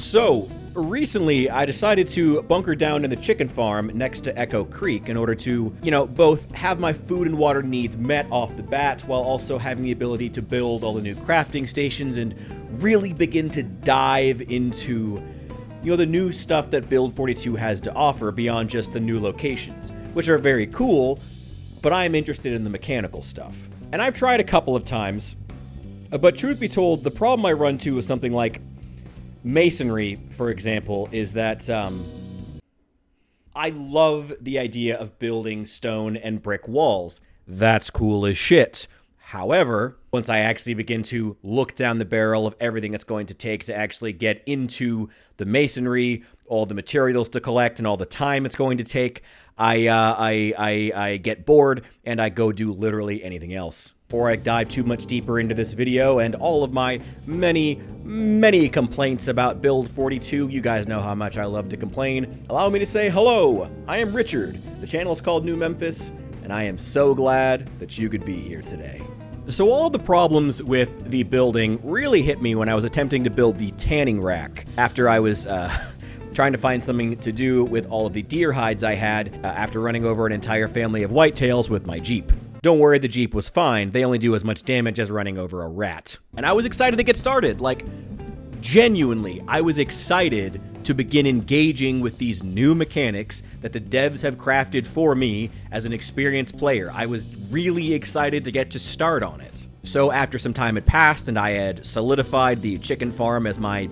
So, recently I decided to bunker down in the chicken farm next to Echo Creek in order to, both have my food and water needs met off the bat while also having the ability to build all the new crafting stations and really begin to dive into, the new stuff that Build 42 has to offer beyond just the new locations, which are very cool, but I'm interested in the mechanical stuff. And I've tried a couple of times, but truth be told, the problem I run to is something like masonry, for example, is that I love the idea of building stone and brick walls. That's cool as shit. However, once I actually begin to look down the barrel of everything it's going to take to actually get into the masonry, all the materials to collect, and all the time it's going to take, I get bored and I go do literally anything else. Before I dive too much deeper into this video and all of my many complaints about Build 42, you guys know how much I love to complain, allow me to say hello, I am Richard, the channel is called New Memphis, and I am so glad that you could be here today. So all the problems with the building really hit me when I was attempting to build the tanning rack after I was trying to find something to do with all of the deer hides I had after running over an entire family of whitetails with my Jeep. Don't worry, the Jeep was fine. They only do as much damage as running over a rat. And I was excited to get started. Like, genuinely, I was excited to begin engaging with these new mechanics that the devs have crafted for me as an experienced player. I was really excited to get to start on it. So after some time had passed and I had solidified the chicken farm as my,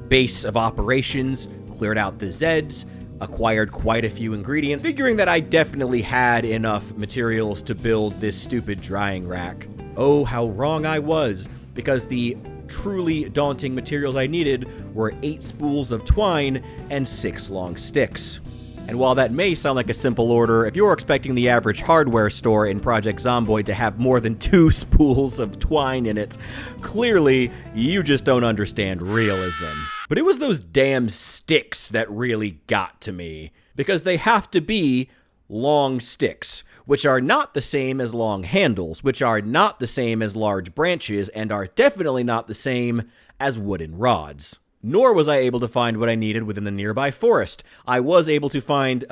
base of operations, cleared out the Zeds, acquired quite a few ingredients, figuring that I definitely had enough materials to build this stupid drying rack. Oh, how wrong I was, because the truly daunting materials I needed were 8 spools of twine and 6 long sticks. And while that may sound like a simple order, if you're expecting the average hardware store in Project Zomboid to have more than 2 spools of twine in it, clearly you just don't understand realism. But it was those damn sticks that really got to me, because they have to be long sticks, which are not the same as long handles, which are not the same as large branches, and are definitely not the same as wooden rods. Nor was I able to find what I needed within the nearby forest. I was able to find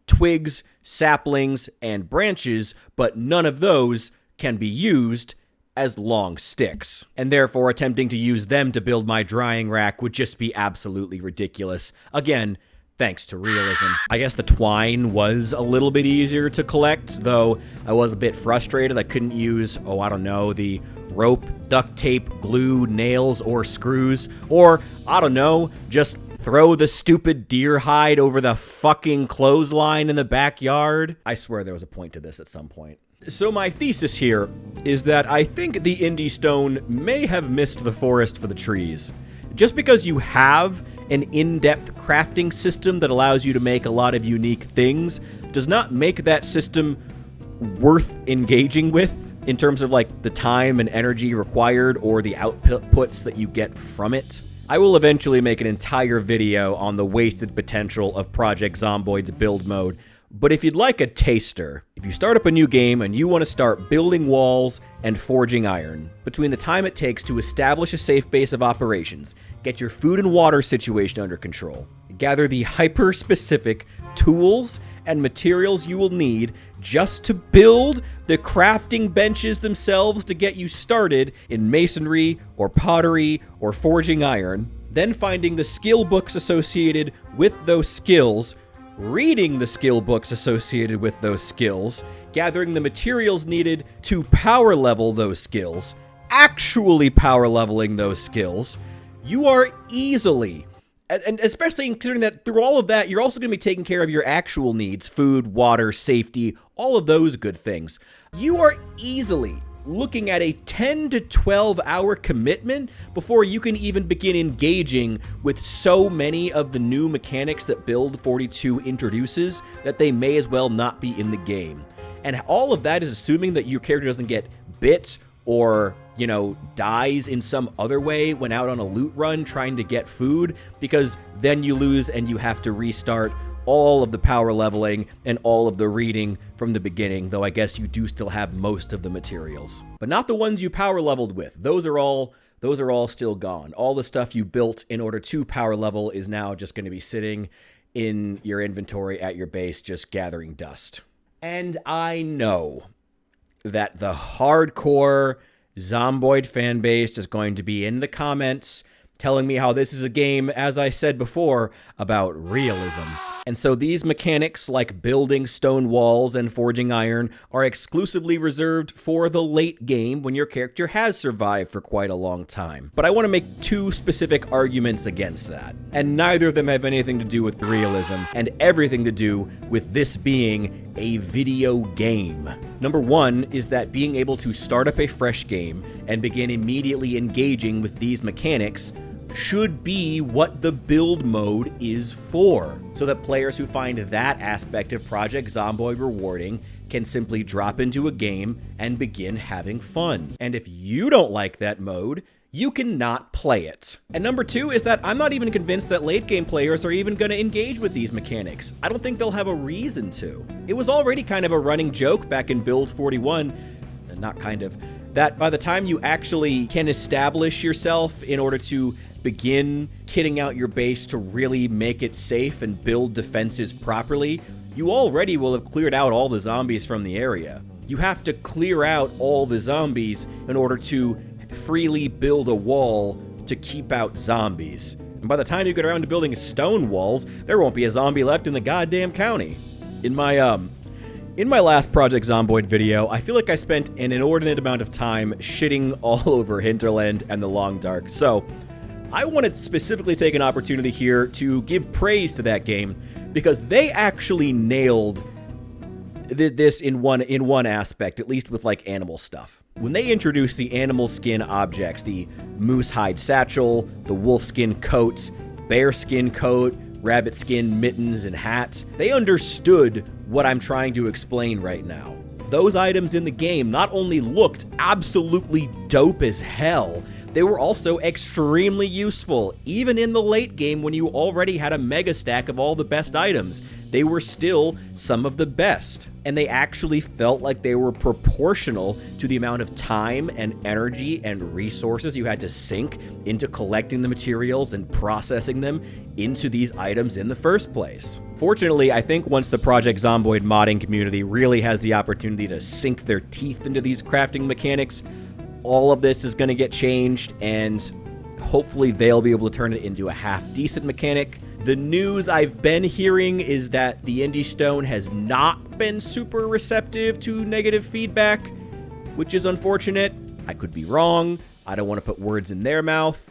twigs, saplings, and branches, but none of those can be used as long sticks. And therefore, attempting to use them to build my drying rack would just be absolutely ridiculous. Again, thanks to realism. I guess the twine was a little bit easier to collect, though I was a bit frustrated. I couldn't use, the rope, duct tape, glue, nails, or screws, or, just throw the stupid deer hide over the fucking clothesline in the backyard. I swear there was a point to this at some point. So my thesis here is that I think the indie stone may have missed the forest for the trees. Just because you have an in-depth crafting system that allows you to make a lot of unique things does not make that system worth engaging with in terms of the time and energy required or the outputs that you get from it. I will eventually make an entire video on the wasted potential of Project Zomboid's build mode, but if you'd like a taster, if you start up a new game and you want to start building walls and forging iron, between the time it takes to establish a safe base of operations, get your food and water situation under control, gather the hyper-specific tools and materials you will need just to build the crafting benches themselves to get you started in masonry or pottery or forging iron, then finding the skill books associated with those skills, reading the skill books associated with those skills, gathering the materials needed to power level those skills, actually power leveling those skills, you are easily, and especially considering that through all of that, you're also going to be taking care of your actual needs, food, water, safety, all of those good things. You are easily looking at a 10 to 12 hour commitment before you can even begin engaging with so many of the new mechanics that Build 42 introduces that they may as well not be in the game. And all of that is assuming that your character doesn't get bit or, dies in some other way when out on a loot run trying to get food, because then you lose and you have to restart all of the power leveling and all of the reading from the beginning, though I guess you do still have most of the materials. But not the ones you power leveled with. Those are all those are all still gone. All the stuff you built in order to power level is now just going to be sitting in your inventory at your base, just gathering dust. And I know that the hardcore Zomboid fan base is going to be in the comments telling me how this is a game, as I said before, about realism. And so these mechanics, like building stone walls and forging iron, are exclusively reserved for the late game when your character has survived for quite a long time. But I want to make two specific arguments against that. And neither of them have anything to do with realism, and everything to do with this being a video game. Number one is that being able to start up a fresh game and begin immediately engaging with these mechanics should be what the build mode is for, so that players who find that aspect of Project Zomboid rewarding can simply drop into a game and begin having fun. And if you don't like that mode, you cannot play it. And number two is that I'm not even convinced that late game players are even going to engage with these mechanics. I don't think they'll have a reason to. It was already kind of a running joke back in Build 41, not kind of, that by the time you actually can establish yourself in order to begin kitting out your base to really make it safe and build defenses properly, you already will have cleared out all the zombies from the area. You have to clear out all the zombies in order to freely build a wall to keep out zombies. And by the time you get around to building stone walls, there won't be a zombie left in the goddamn county. In my last Project Zomboid video, I feel like I spent an inordinate amount of time shitting all over Hinterland and the Long Dark, so I want to specifically take an opportunity here to give praise to that game, because they actually nailed this in one aspect, at least with like animal stuff. When they introduced the animal skin objects, the moose hide satchel, the wolf skin coat, bear skin coat, rabbit skin mittens and hats, they understood what I'm trying to explain right now. Those items in the game not only looked absolutely dope as hell, they were also extremely useful. Even in the late game when you already had a mega stack of all the best items, they were still some of the best. And they actually felt like they were proportional to the amount of time and energy and resources you had to sink into collecting the materials and processing them into these items in the first place. Fortunately, I think once the Project Zomboid modding community really has the opportunity to sink their teeth into these crafting mechanics, all of this is going to get changed, and hopefully they'll be able to turn it into a half-decent mechanic. The news I've been hearing is that the Indie Stone has not been super receptive to negative feedback, which is unfortunate. I could be wrong. I don't want to put words in their mouth.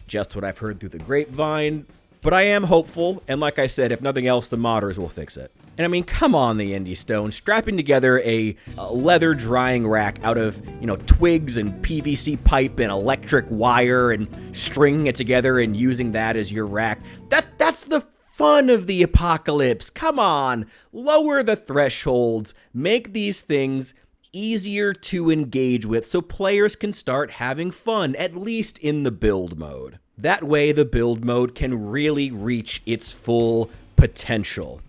Just what I've heard through the grapevine. But I am hopeful, and like I said, if nothing else, the modders will fix it. And I mean, come on, the Indie Stone, strapping together a leather drying rack out of, twigs and PVC pipe and electric wire and stringing it together and using that as your rack. That's the fun of the apocalypse. Come on, lower the thresholds, make these things easier to engage with so players can start having fun, at least in the build mode. That way, the build mode can really reach its full potential.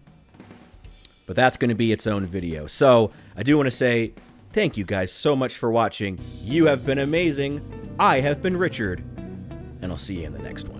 But that's going to be its own video. So, I do want to say, thank you guys so much for watching. You have been amazing. I have been Richard. And I'll see you in the next one.